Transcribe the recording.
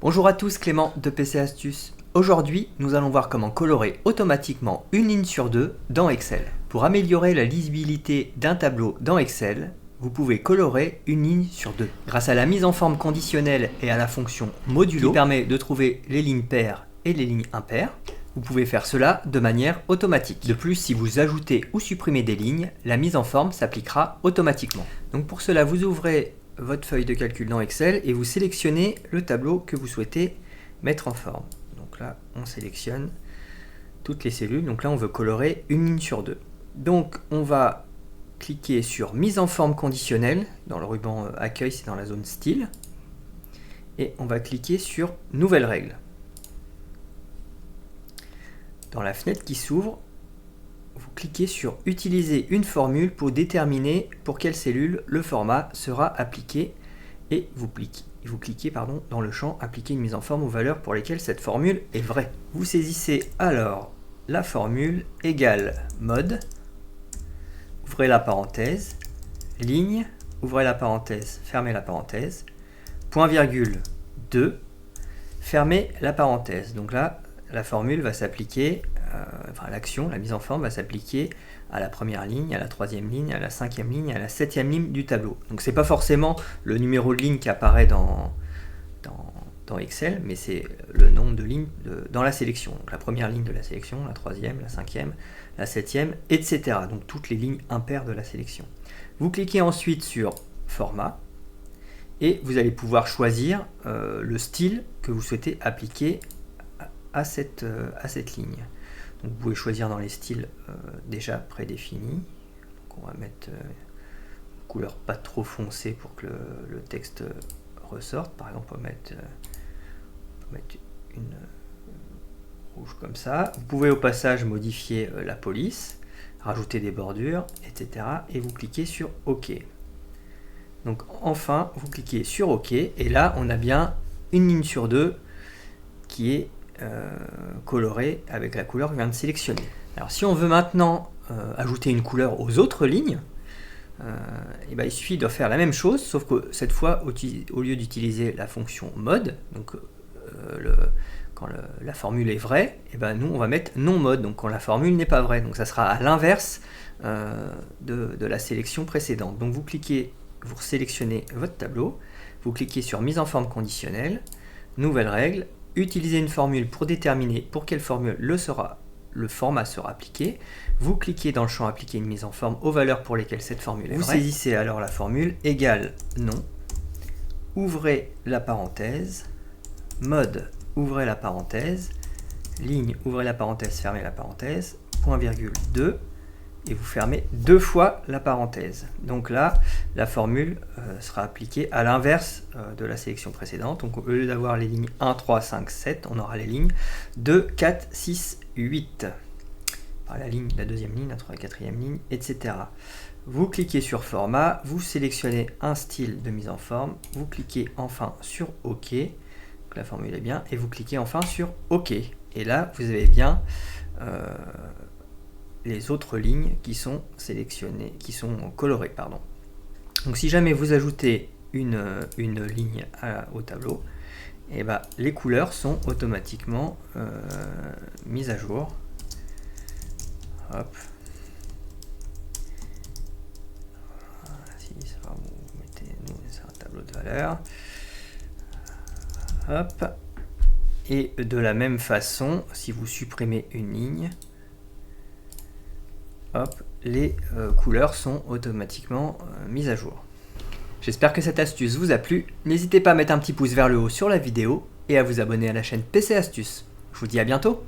Bonjour à tous, Clément de PC Astuces. Aujourd'hui, nous allons voir comment colorer automatiquement une ligne sur deux dans Excel. Pour améliorer la lisibilité d'un tableau dans Excel, vous pouvez colorer une ligne sur deux. Grâce à la mise en forme conditionnelle et à la fonction modulo, qui permet de trouver les lignes paires et les lignes impaires, vous pouvez faire cela de manière automatique. De plus, si vous ajoutez ou supprimez des lignes, la mise en forme s'appliquera automatiquement. Donc pour cela, vous ouvrez votre feuille de calcul dans Excel et vous sélectionnez le tableau que vous souhaitez mettre en forme. Donc là, on sélectionne toutes les cellules. Donc là, on veut colorer une ligne sur deux. Donc on va cliquer sur mise en forme conditionnelle. Dans le ruban accueil, c'est dans la zone style. Et on va cliquer sur nouvelle règle. Dans la fenêtre qui s'ouvre, vous cliquez sur utiliser une formule pour déterminer pour quelle cellule le format sera appliqué et vous cliquez dans le champ appliquer une mise en forme aux valeurs pour lesquelles cette formule est vraie. Vous saisissez alors la formule égale mode, ouvrez la parenthèse, ligne, ouvrez la parenthèse, fermez la parenthèse, point virgule 2, fermez la parenthèse. Donc là, la formule va s'appliquer, l'action, la mise en forme va s'appliquer à la première ligne, à la troisième ligne, à la cinquième ligne, à la septième ligne du tableau. Donc c'est pas forcément le numéro de ligne qui apparaît dans Excel, mais c'est le nombre de lignes dans la sélection. Donc la première ligne de la sélection, la troisième, la cinquième, la septième, etc. Donc toutes les lignes impaires de la sélection. Vous cliquez ensuite sur format et vous allez pouvoir choisir le style que vous souhaitez appliquer à cette ligne. Donc vous pouvez choisir dans les styles déjà prédéfinis. Donc on va mettre une couleur pas trop foncée pour que le texte ressorte. Par exemple, on peut mettre une rouge comme ça. Vous pouvez au passage modifier la police, rajouter des bordures, etc. Et vous cliquez sur OK. Donc enfin, vous cliquez sur OK et là, on a bien une ligne sur deux qui est coloré avec la couleur que je viens de sélectionner. Alors si on veut maintenant ajouter une couleur aux autres lignes, il suffit de faire la même chose, sauf que cette fois, au lieu d'utiliser la fonction mode, donc quand la formule est vraie, nous on va mettre non mode, donc quand la formule n'est pas vraie. Donc ça sera à l'inverse de la sélection précédente. Donc vous cliquez, vous sélectionnez votre tableau, vous cliquez sur mise en forme conditionnelle, nouvelle règle, utiliser une formule pour déterminer pour quelle formule le format sera appliqué. Vous cliquez dans le champ appliquer une mise en forme aux valeurs pour lesquelles cette formule est vraie. Vous saisissez alors la formule égale non, ouvrez la parenthèse, mode, ouvrez la parenthèse, ligne, ouvrez la parenthèse, fermez la parenthèse, point virgule 2, et vous fermez deux fois la parenthèse. Donc là, la formule sera appliquée à l'inverse de la sélection précédente. Donc au lieu d'avoir les lignes 1, 3, 5, 7, on aura les lignes 2, 4, 6, 8. La deuxième ligne, la quatrième ligne, etc. Vous cliquez sur format, vous sélectionnez un style de mise en forme, vous cliquez enfin sur OK, donc la formule est bien, et vous cliquez enfin sur OK. Et là, vous avez bien les autres lignes qui sont sélectionnées, qui sont colorées, pardon. Donc si jamais vous ajoutez une ligne au tableau, les couleurs sont automatiquement mises à jour. Hop. Si ça va, vous mettez, c'est un tableau de valeurs. Hop. Et de la même façon, si vous supprimez une ligne, hop, les couleurs sont automatiquement mises à jour. J'espère que cette astuce vous a plu. N'hésitez pas à mettre un petit pouce vers le haut sur la vidéo et à vous abonner à la chaîne PC Astuces. Je vous dis à bientôt.